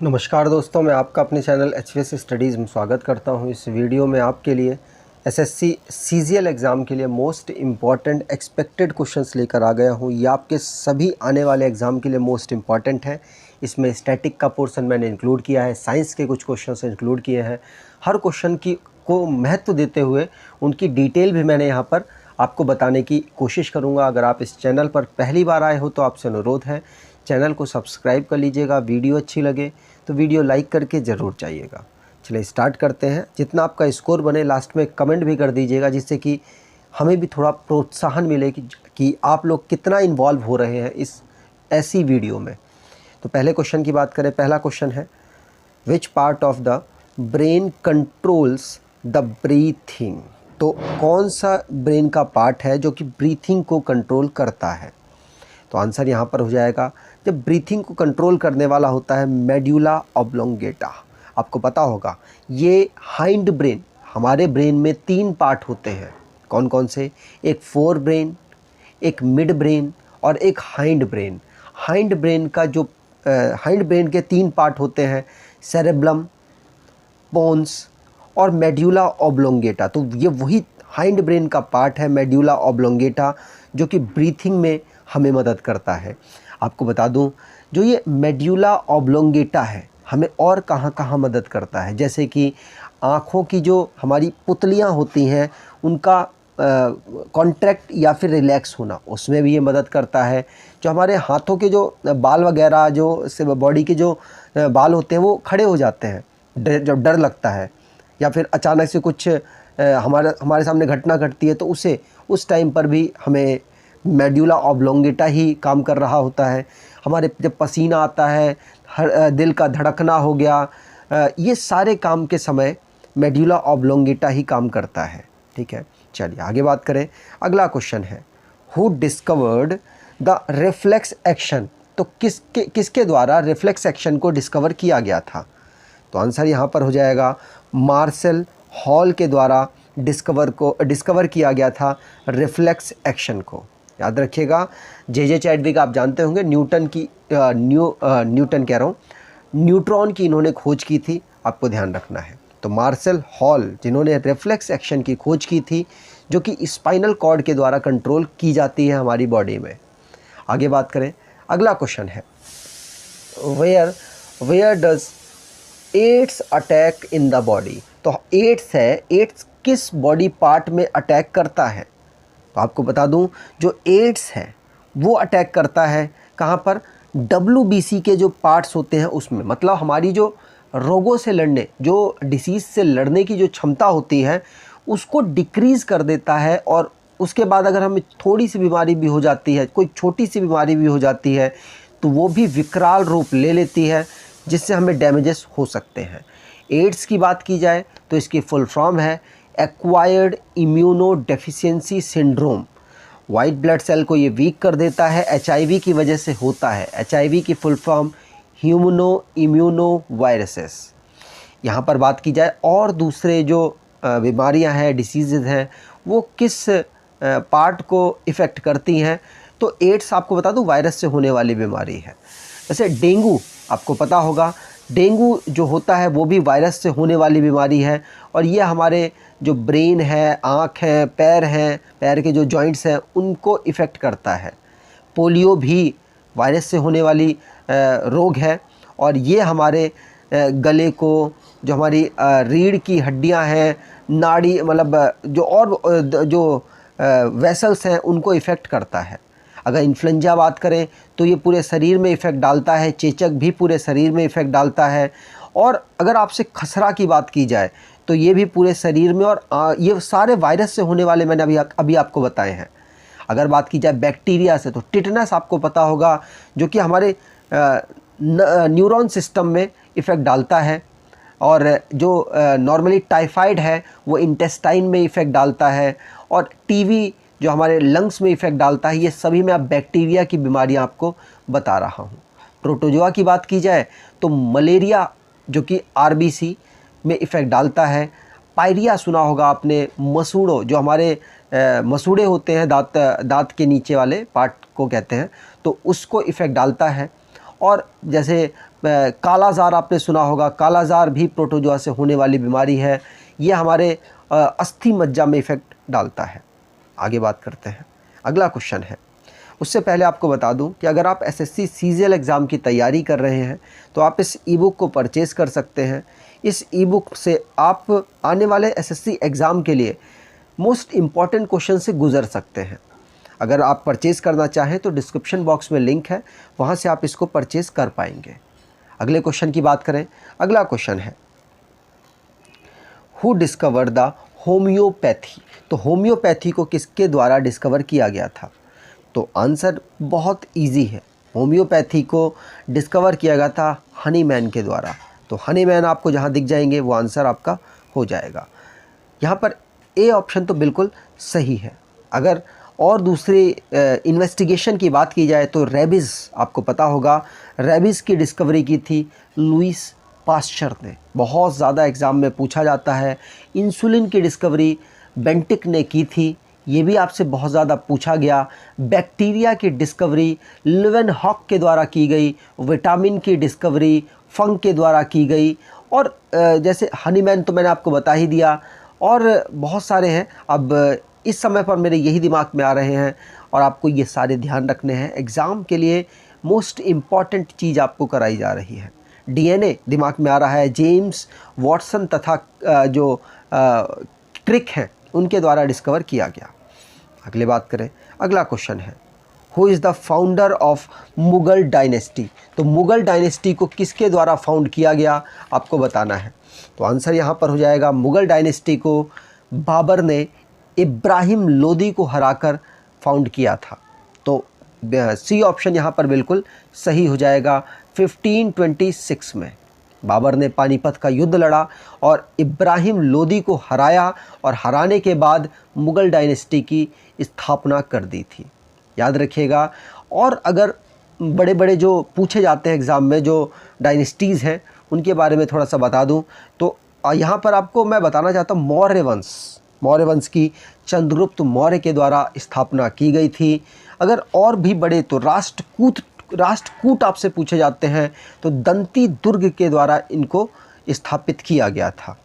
नमस्कार दोस्तों, मैं आपका अपने चैनल HVS स्टडीज़ में स्वागत करता हूं। इस वीडियो में आपके लिए SSC CGL एग्ज़ाम के लिए मोस्ट इम्पॉर्टेंट एक्सपेक्टेड क्वेश्चंस लेकर आ गया हूं। ये आपके सभी आने वाले एग्ज़ाम के लिए मोस्ट इम्पॉर्टेंट है। इसमें स्टैटिक का पोर्शन मैंने इंक्लूड किया है, साइंस के कुछ क्वेश्चंस इंक्लूड किए हैं। हर क्वेश्चन को महत्व देते हुए उनकी डिटेल भी मैंने यहाँ पर आपको बताने की कोशिश करूँगा। अगर आप इस चैनल पर पहली बार आए हो तो आपसे अनुरोध है, चैनल को सब्सक्राइब कर लीजिएगा। वीडियो अच्छी लगे तो वीडियो लाइक करके ज़रूर जाइएगा। चलिए स्टार्ट करते हैं। जितना आपका स्कोर बने लास्ट में कमेंट भी कर दीजिएगा, जिससे कि हमें भी थोड़ा प्रोत्साहन मिले कि आप लोग कितना इन्वॉल्व हो रहे हैं इस ऐसी वीडियो में। तो पहले क्वेश्चन की बात करें। पहला क्वेश्चन है, which part of the brain controls the breathing. तो कौन सा ब्रेन का पार्ट है जो कि ब्रीथिंग को कंट्रोल करता है? तो आंसर यहाँ पर हो जाएगा, जब ब्रीथिंग को कंट्रोल करने वाला होता है मेड्यूला ऑब्लोंगेटा। आपको पता होगा ये हाइंड ब्रेन, हमारे ब्रेन में 3 पार्ट होते हैं। कौन कौन से? एक फोर ब्रेन, एक मिड ब्रेन और एक हाइंड ब्रेन। हाइंड ब्रेन का जो हाइंड ब्रेन के 3 पार्ट होते हैं, सेरेब्लम, पोन्स और मेड्यूला ऑब्लोंगेटा। तो ये वही हाइंड ब्रेन का पार्ट है मेड्यूला ऑब्लोंगेटा, जो कि ब्रीथिंग में हमें मदद करता है। आपको बता दूं, जो ये मेड्यूला ऑब्लोंगेटा है हमें और कहाँ कहाँ मदद करता है, जैसे कि आँखों की जो हमारी पुतलियाँ होती हैं उनका कॉन्ट्रैक्ट या फिर रिलैक्स होना, उसमें भी ये मदद करता है। जो हमारे हाथों के जो बाल वगैरह, जो बॉडी के जो बाल होते हैं वो खड़े हो जाते हैं जब डर लगता है या फिर अचानक से कुछ हमारे सामने घटना घटती है, तो उस टाइम पर भी हमें मेड्यूला ऑब्लोंगेटा ही काम कर रहा होता है। हमारे जब पसीना आता है, दिल का धड़कना हो गया, ये सारे काम के समय मेड्यूला ऑब्लोंगेटा ही काम करता है। ठीक है, चलिए आगे बात करें। अगला क्वेश्चन है, who discovered the reflex action. तो किसके द्वारा रिफ्लेक्स एक्शन को डिस्कवर किया गया था? तो आंसर यहाँ पर हो जाएगा, मार्शल हॉल के द्वारा डिस्कवर किया गया था रिफ्लेक्स एक्शन को। याद रखिएगा, जे चैडविक आप जानते होंगे, न्यूटन कह रहा हूँ, न्यूट्रॉन की इन्होंने खोज की थी, आपको ध्यान रखना है। तो मार्शल हॉल जिन्होंने रिफ्लेक्स एक्शन की खोज की थी, जो कि स्पाइनल कॉर्ड के द्वारा कंट्रोल की जाती है हमारी बॉडी में। आगे बात करें। अगला क्वेश्चन है, where does AIDS attack in the body. तो एड्स किस बॉडी पार्ट में अटैक करता है? तो आपको बता दूं, जो एड्स है वो अटैक करता है कहाँ पर? WBC के जो पार्ट्स होते हैं उसमें। मतलब हमारी जो रोगों से लड़ने, जो डिसीज़ से लड़ने की जो क्षमता होती है उसको डिक्रीज़ कर देता है। और उसके बाद अगर हमें थोड़ी सी बीमारी भी हो जाती है, कोई छोटी सी बीमारी भी हो जाती है, तो वो भी विकराल रूप ले लेती है, जिससे हमें डैमेजेस हो सकते हैं। एड्स की बात की जाए तो इसकी फुल फॉर्म है acquired immuno deficiency syndrome. White blood cell को ये वीक कर देता है, HIV की वजह से होता है। HIV की फुल फॉर्म ह्यूमनो इम्यूनो वायरसेस। यहाँ पर बात की जाए और दूसरे जो बीमारियाँ हैं, डिसीज़ हैं, वो किस पार्ट को इफ़ेक्ट करती हैं? तो एड्स आपको बता दूँ वायरस से होने वाली बीमारी है। जैसे डेंगू, आपको पता होगा डेंगू जो होता है वो भी वायरस से होने वाली बीमारी है, और ये हमारे जो ब्रेन है, आँख है, पैर के जो जॉइंट्स हैं उनको इफ़ेक्ट करता है। पोलियो भी वायरस से होने वाली रोग है, और ये हमारे गले को, जो हमारी रीढ़ की हड्डियां हैं, नाड़ी, मतलब जो वेसल्स हैं उनको इफ़ेक्ट करता है। अगर इन्फ्लुएंजा बात करें तो ये पूरे शरीर में इफ़ेक्ट डालता है, चेचक भी पूरे शरीर में इफ़ेक्ट डालता है। और अगर आपसे खसरा की बात की जाए तो ये भी पूरे शरीर में, और ये सारे वायरस से होने वाले मैंने अभी आपको बताए हैं। अगर बात की जाए बैक्टीरिया से, तो टिटनस आपको पता होगा, जो कि हमारे न्यूरॉन सिस्टम में इफ़ेक्ट डालता है। और जो नॉर्मली टाइफाइड है वो इंटेस्टाइन में इफ़ेक्ट डालता है, और टीवी जो हमारे लंग्स में इफ़ेक्ट डालता है। ये सभी मैं अब बैक्टीरिया की बीमारियां आपको बता रहा हूँ। प्रोटोजोआ की बात की जाए तो मलेरिया, जो कि RBC में इफ़ेक्ट डालता है। पायरिया सुना होगा आपने, मसूड़ों, जो हमारे मसूड़े होते हैं, दांत के नीचे वाले पार्ट को कहते हैं, तो उसको इफ़ेक्ट डालता है। और जैसे कालाजार आपने सुना होगा, कालाजार भी प्रोटोजोआ से होने वाली बीमारी है। ये हमारे अस्थि मज्जा में इफ़ेक्ट डालता है। आगे बात करते हैं, अगला क्वेश्चन है। उससे पहले आपको बता दूं कि अगर आप एसएससी सीजीएल एग्ज़ाम की तैयारी कर रहे हैं तो आप इस ई बुक को परचेज़ कर सकते हैं। इस ई बुक से आप आने वाले एसएससी एग्ज़ाम के लिए मोस्ट इम्पॉर्टेंट क्वेश्चन से गुज़र सकते हैं। अगर आप परचेज़ करना चाहें तो डिस्क्रिप्शन बॉक्स में लिंक है, वहाँ से आप इसको परचेज़ कर पाएंगे। अगले क्वेश्चन की बात करें, अगला क्वेश्चन है हु डिस्कवर द होम्योपैथी। तो होम्योपैथी को किसके द्वारा डिस्कवर किया गया था? तो आंसर बहुत इजी है, होम्योपैथी को डिस्कवर किया गया था हनीमैन के द्वारा। तो हनीमैन आपको जहाँ दिख जाएंगे वो आंसर आपका हो जाएगा। यहाँ पर ए ऑप्शन तो बिल्कुल सही है। अगर और दूसरी इन्वेस्टिगेशन की बात की जाए तो रेबीज़, आपको पता होगा रेबीज़ की डिस्कवरी की थी लुईस पास्चर ने, बहुत ज़्यादा एग्ज़ाम में पूछा जाता है। इंसुलिन की डिस्कवरी बेंटिक ने की थी, ये भी आपसे बहुत ज़्यादा पूछा गया। बैक्टीरिया की डिस्कवरी लिवेनहॉक के द्वारा की गई, विटामिन की डिस्कवरी फंक के द्वारा की गई, और जैसे हनीमैन तो मैंने आपको बता ही दिया, और बहुत सारे हैं। अब इस समय पर मेरे यही दिमाग में आ रहे हैं और आपको ये सारे ध्यान रखने हैं। एग्ज़ाम के लिए मोस्ट इम्पॉर्टेंट चीज़ आपको कराई जा रही है। डीएनए दिमाग में आ रहा है, जेम्स वॉटसन तथा जो क्रिक हैं उनके द्वारा डिस्कवर किया गया। अगले बात करें, अगला क्वेश्चन है who is the founder of Mughal dynasty. तो मुग़ल डायनेस्टी को किसके द्वारा फाउंड किया गया आपको बताना है। तो आंसर यहाँ पर हो जाएगा, मुग़ल डायनेस्टी को बाबर ने इब्राहिम लोदी को हराकर फाउंड किया था। तो सी ऑप्शन यहाँ पर बिल्कुल सही हो जाएगा। 1526 में बाबर ने पानीपत का युद्ध लड़ा और इब्राहिम लोदी को हराया, और हराने के बाद मुग़ल डायनेस्टी की स्थापना कर दी थी, याद रखिएगा। और अगर बड़े बड़े जो पूछे जाते हैं एग्ज़ाम में, जो डायनेस्टीज़ हैं उनके बारे में थोड़ा सा बता दूं, तो यहाँ पर आपको मैं बताना चाहता हूँ मौर्य वंश की चंद्रगुप्त मौर्य के द्वारा स्थापना की गई थी। अगर और भी बड़े तो राष्ट्रकूट आपसे पूछे जाते हैं, तो दंती दुर्ग के द्वारा इनको स्थापित किया गया था।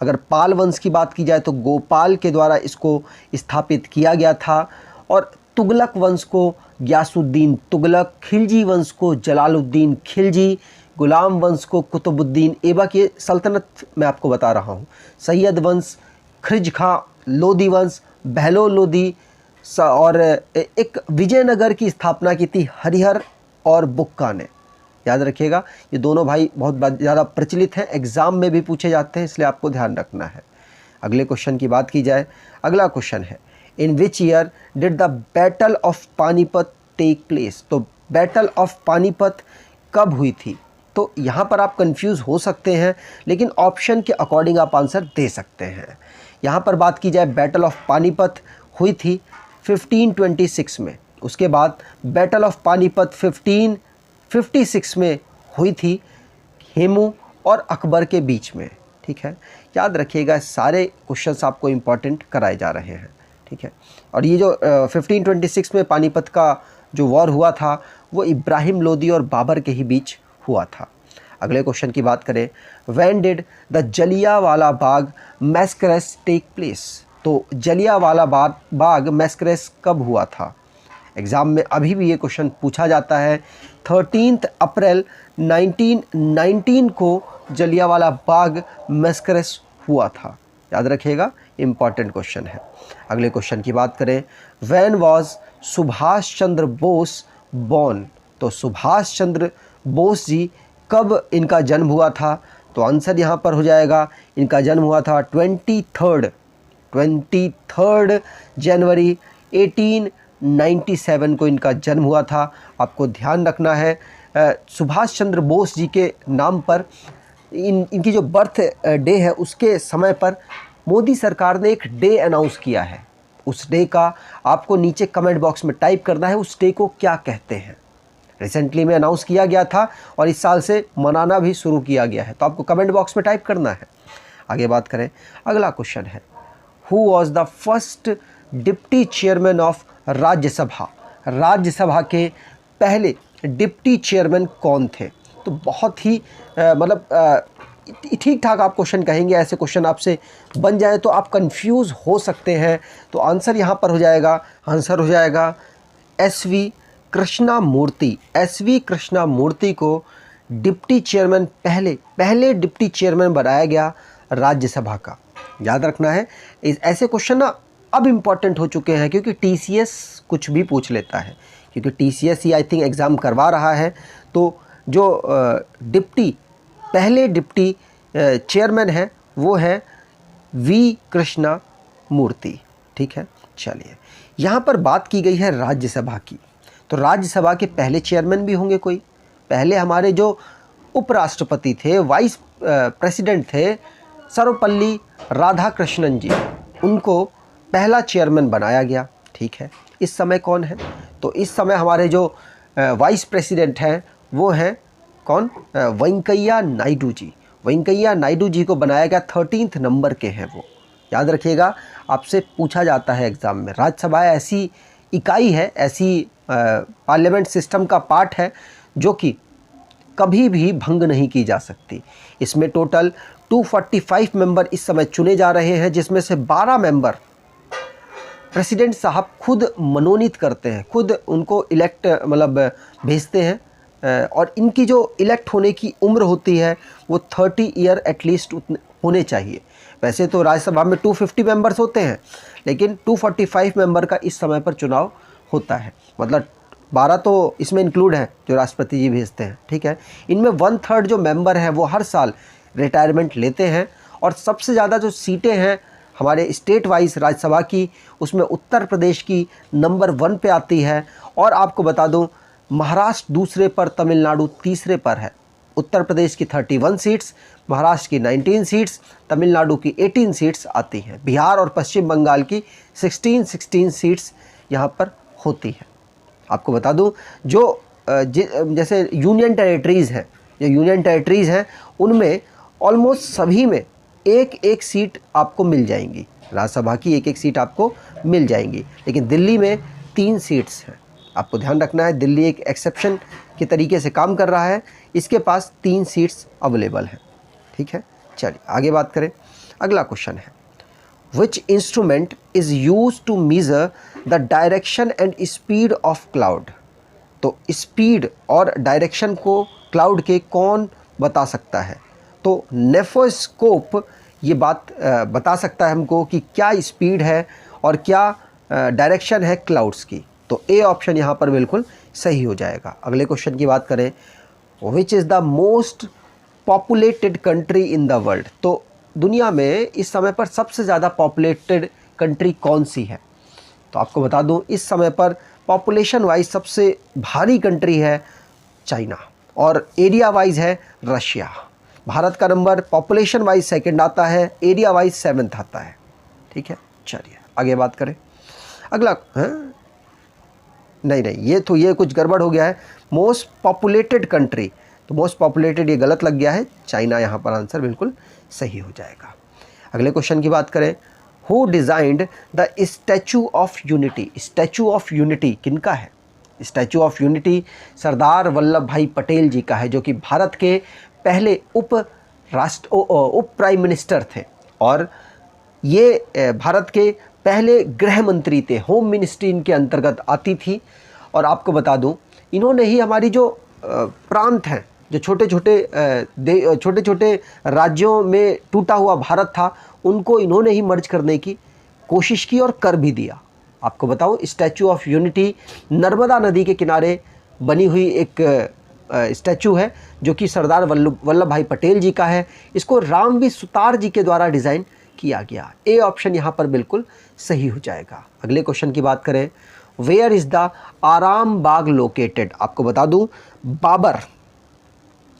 अगर पाल वंश की बात की जाए तो गोपाल के द्वारा इसको स्थापित किया गया था, और तुगलक वंश को गियासुद्दीन तुगलक, खिलजी वंश को जलालुद्दीन खिलजी, गुलाम वंश को कुतुबुद्दीन ऐबक, ये सल्तनत मैं आपको बता रहा हूँ। सैयद वंश खिज खां, लोधी वंश बहलो लोधी, और एक विजयनगर की स्थापना की थी हरिहर और बुक्का ने, याद रखिएगा। ये दोनों भाई बहुत ज़्यादा प्रचलित हैं, एग्ज़ाम में भी पूछे जाते हैं, इसलिए आपको ध्यान रखना है। अगले क्वेश्चन की बात की जाए, अगला क्वेश्चन है in which year did the battle of Panipat take place. तो बैटल ऑफ पानीपत कब हुई थी? तो यहाँ पर आप कंफ्यूज हो सकते हैं, लेकिन ऑप्शन के अकॉर्डिंग आप आंसर दे सकते हैं। यहाँ पर बात की जाए, बैटल ऑफ पानीपत हुई थी 1526 में। उसके बाद बैटल ऑफ पानीपत 1556 में हुई थी हेमू और अकबर के बीच में, ठीक है। याद रखिएगा, सारे क्वेश्चंस आपको इम्पॉर्टेंट कराए जा रहे हैं, ठीक है। और ये जो 1526 में पानीपत का जो वॉर हुआ था वो इब्राहिम लोदी और बाबर के ही बीच हुआ था। अगले क्वेश्चन की बात करें, when did the Jallianwala Bagh massacre take place. तो जलियांवाला बाग मैस्करेस कब हुआ था? एग्ज़ाम में अभी भी ये क्वेश्चन पूछा जाता है। 13 अप्रैल 1919 को जलियांवाला बाग मैस्करेस हुआ था, याद रखिएगा, इम्पॉर्टेंट क्वेश्चन है। अगले क्वेश्चन की बात करें, when was Subhash Chandra Bose born. तो सुभाष चंद्र बोस जी कब इनका जन्म हुआ था? तो आंसर यहाँ पर हो जाएगा, इनका जन्म हुआ था 23 जनवरी 1897 को इनका जन्म हुआ था। आपको ध्यान रखना है, सुभाष चंद्र बोस जी के नाम पर इनकी जो बर्थ डे है उसके समय पर मोदी सरकार ने एक डे अनाउंस किया है। उस डे का आपको नीचे कमेंट बॉक्स में टाइप करना है, उस डे को क्या कहते हैं। रिसेंटली में अनाउंस किया गया था और इस साल से मनाना भी शुरू किया गया है, तो आपको कमेंट बॉक्स में टाइप करना है। आगे बात करें, अगला क्वेश्चन है, who was the first deputy chairman of Rajya Sabha. Rajya Sabha के पहले डिप्टी चेयरमैन कौन थे? तो बहुत ही मतलब ठीक ठाक आप क्वेश्चन कहेंगे। ऐसे क्वेश्चन आपसे बन जाए तो आप कंफ्यूज हो सकते हैं। तो आंसर यहाँ पर हो जाएगा, आंसर हो जाएगा SV कृष्णमूर्ति। SV कृष्णमूर्ति को डिप्टी चेयरमैन, पहले डिप्टी चेयरमैन बनाया गया राज्यसभा का। याद रखना है, ऐसे क्वेश्चन ना अब इम्पॉर्टेंट हो चुके हैं क्योंकि TCS कुछ भी पूछ लेता है, क्योंकि TCS he I think exam करवा रहा है। तो जो पहले डिप्टी चेयरमैन है वो है V कृष्णमूर्ति। ठीक है, चलिए यहाँ पर बात की गई है राज्यसभा की, तो राज्यसभा के पहले चेयरमैन भी होंगे कोई। पहले हमारे जो उपराष्ट्रपति थे, वाइस प्रेसिडेंट थे, सर्वपल्ली राधाकृष्णन जी, उनको पहला चेयरमैन बनाया गया। ठीक है, इस समय कौन है? तो इस समय हमारे जो वाइस प्रेसिडेंट हैं वो हैं कौन? वेंकैया नायडू जी। वेंकैया नायडू जी को बनाया गया, 13th नंबर के हैं वो। याद रखिएगा, आपसे पूछा जाता है एग्ज़ाम में। राज्यसभा ऐसी इकाई है, ऐसी पार्लियामेंट सिस्टम का पार्ट है जो कि कभी भी भंग नहीं की जा सकती। इसमें टोटल 245 मेंबर इस समय चुने जा रहे हैं, जिसमें से 12 मेंबर प्रेसिडेंट साहब खुद मनोनीत करते हैं, खुद उनको इलेक्ट मतलब भेजते हैं। और इनकी जो इलेक्ट होने की उम्र होती है वो 30 ईयर एटलीस्ट होने चाहिए। वैसे तो राज्यसभा में 250 मेंबर्स होते हैं, लेकिन 245 मेंबर का इस समय पर चुनाव होता है। मतलब 12 तो इसमें इंक्लूड हैं जो राष्ट्रपति जी भेजते हैं। ठीक है, इनमें 1/3 जो मेंबर हैं वो हर साल रिटायरमेंट लेते हैं। और सबसे ज़्यादा जो सीटें हैं हमारे स्टेट वाइज राज्यसभा की, उसमें उत्तर प्रदेश की नंबर 1 पे आती है। और आपको बता दूं, महाराष्ट्र दूसरे पर, तमिलनाडु तीसरे पर है। उत्तर प्रदेश की 31 सीट्स, महाराष्ट्र की 19 सीट्स, तमिलनाडु की 18 सीट्स आती हैं। बिहार और पश्चिम बंगाल की 16 सीट्स यहाँ पर होती हैं। आपको बता दूं, जो जैसे यूनियन टेरिटरीज़ हैं, जो यूनियन टेरिटरीज़ हैं उनमें ऑलमोस्ट सभी में एक सीट आपको मिल जाएंगी। राज्यसभा की एक सीट आपको मिल जाएंगी, लेकिन दिल्ली में 3 सीट्स हैं। आपको ध्यान रखना है, दिल्ली एक एक्सेप्शन के तरीके से काम कर रहा है, इसके पास 3 सीट्स अवेलेबल हैं। ठीक है, चलिए आगे बात करें। अगला क्वेश्चन है, which instrument is use to measure the direction and speed of cloud? तो स्पीड और डायरेक्शन को क्लाउड के कौन बता सकता है? तो नेफोस्कोप ये बात बता सकता है हमको कि क्या स्पीड है और क्या डायरेक्शन है क्लाउड्स की। तो ए ऑप्शन यहाँ पर बिल्कुल सही हो जाएगा। अगले क्वेश्चन की बात करें, which is the most populated country in the world? तो दुनिया में इस समय पर सबसे ज़्यादा पॉपुलेटेड कंट्री कौन सी है? तो आपको बता दूं, इस समय पर पॉपुलेशन वाइज सबसे भारी कंट्री है चाइना, और एरिया वाइज है रशिया। भारत का नंबर पॉपुलेशन वाइज सेकंड आता है, एरिया वाइज 7th आता है। ठीक है, चलिए आगे बात करें। अगला नहीं, ये कुछ गड़बड़ हो गया है। मोस्ट पॉपुलेटेड कंट्री, तो मोस्ट पॉपुलेटेड ये गलत लग गया है, चाइना यहाँ पर आंसर बिल्कुल सही हो जाएगा। अगले क्वेश्चन की बात करें, who designed the statue of unity? Statue of unity किनका है? Statue of unity Sardar Vallabh भाई पटेल जी का है, जो कि भारत के पहले उप प्राइम मिनिस्टर थे, और ये भारत के पहले गृह मंत्री थे। होम मिनिस्ट्री इनके अंतर्गत आती थी। और आपको बता दूं, इन्होंने ही हमारी जो प्रांत हैं, जो छोटे छोटे राज्यों में टूटा हुआ भारत था, उनको इन्होंने ही मर्ज करने की कोशिश की और कर भी दिया। आपको बताऊं, स्टैचू ऑफ यूनिटी नर्मदा नदी के किनारे बनी हुई एक स्टैचू है, जो कि सरदार वल्लभ भाई पटेल जी का है। इसको रामवी सुतार जी के द्वारा डिज़ाइन किया गया। ए ऑप्शन यहाँ पर बिल्कुल सही हो जाएगा। अगले क्वेश्चन की बात करें, वेयर इज़ द आराम बाग लोकेटेड? आपको बता दूं,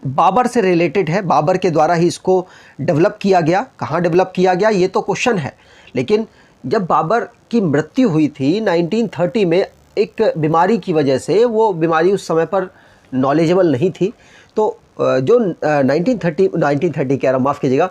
बाबर से रिलेटेड है, बाबर के द्वारा ही इसको डेवलप किया गया। कहाँ डेवलप किया गया ये तो क्वेश्चन है, लेकिन जब बाबर की मृत्यु हुई थी 1930 में, एक बीमारी की वजह से, वो बीमारी उस समय पर नॉलेजेबल नहीं थी, तो जो 1930 कह रहा, माफ़ कीजिएगा,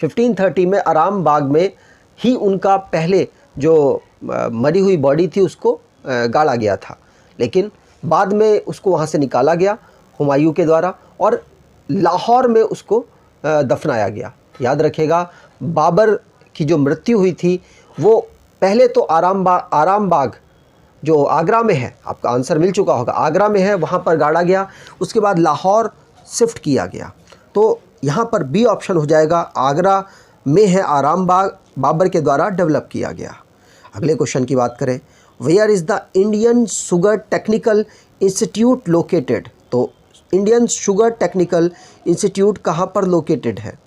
1530 में आराम बाग में ही उनका पहले जो मरी हुई बॉडी थी उसको गाड़ा गया था, लेकिन बाद में उसको वहाँ से निकाला गया हुमायूं के द्वारा, और लाहौर में उसको दफनाया गया। याद रखिएगा, बाबर की जो मृत्यु हुई थी वो पहले तो आराम बाग जो आगरा में है, आपका आंसर मिल चुका होगा, आगरा में है, वहाँ पर गाड़ा गया। उसके बाद लाहौर शिफ्ट किया गया। तो यहाँ पर बी ऑप्शन हो जाएगा, आगरा में है आराम बाग, बाबर के द्वारा डेवलप किया गया। अगले क्वेश्चन की बात करें, where is the Indian sugar technical institute located. तो इंडियन शुगर टेक्निकल इंस्टीट्यूट कहाँ पर लोकेटेड है?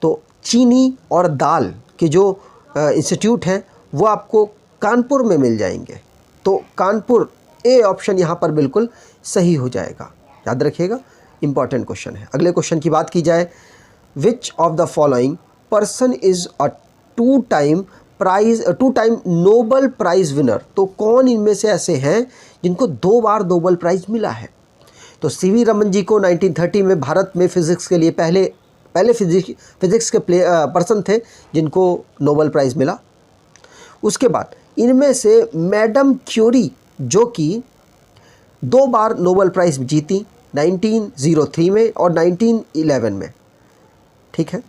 तो चीनी और दाल के जो इंस्टीट्यूट हैं वो आपको कानपुर में मिल जाएंगे। तो कानपुर, ए ऑप्शन यहाँ पर बिल्कुल सही हो जाएगा। याद रखिएगा, इंपॉर्टेंट क्वेश्चन है। अगले क्वेश्चन की बात की जाए, which of the following person is a two time Nobel prize winner. तो कौन इनमें से ऐसे हैं जिनको 2 बार नोबल प्राइज़ मिला है? तो सीवी रमन जी को 1930 में भारत में फिज़िक्स के लिए पहले फिज़िक्स के पर्सन थे जिनको नोबेल प्राइज़ मिला। उसके बाद इनमें से मैडम क्यूरी जो कि 2 बार नोबेल प्राइज़ जीती, 1903 में और 1911 में। ठीक है,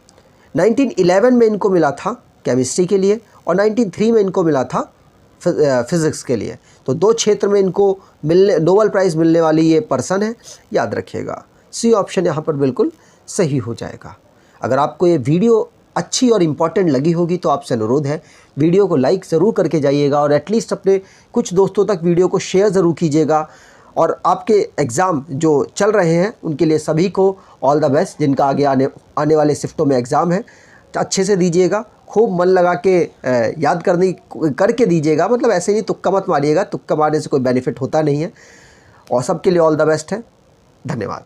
1911 में इनको मिला था केमिस्ट्री के लिए और 1903 में इनको मिला था फिज़िक्स के लिए। तो 2 क्षेत्र में इनको नोबेल प्राइज़ मिलने वाली ये पर्सन है। याद रखिएगा, सी ऑप्शन यहाँ पर बिल्कुल सही हो जाएगा। अगर आपको ये वीडियो अच्छी और इम्पॉर्टेंट लगी होगी तो आपसे अनुरोध है, वीडियो को लाइक ज़रूर करके जाइएगा और एटलीस्ट अपने कुछ दोस्तों तक वीडियो को शेयर ज़रूर कीजिएगा। और आपके एग्ज़ाम जो चल रहे हैं उनके लिए सभी को ऑल द बेस्ट। जिनका आगे आने वाले शिफ्टों में एग्ज़ाम है, अच्छे से दीजिएगा, खूब मन लगा के याद करके दीजिएगा। मतलब ऐसे नहीं तुक्का मत मारिएगा, तुक्का मारने से कोई बेनिफिट होता नहीं है। और सबके लिए ऑल द बेस्ट है। धन्यवाद।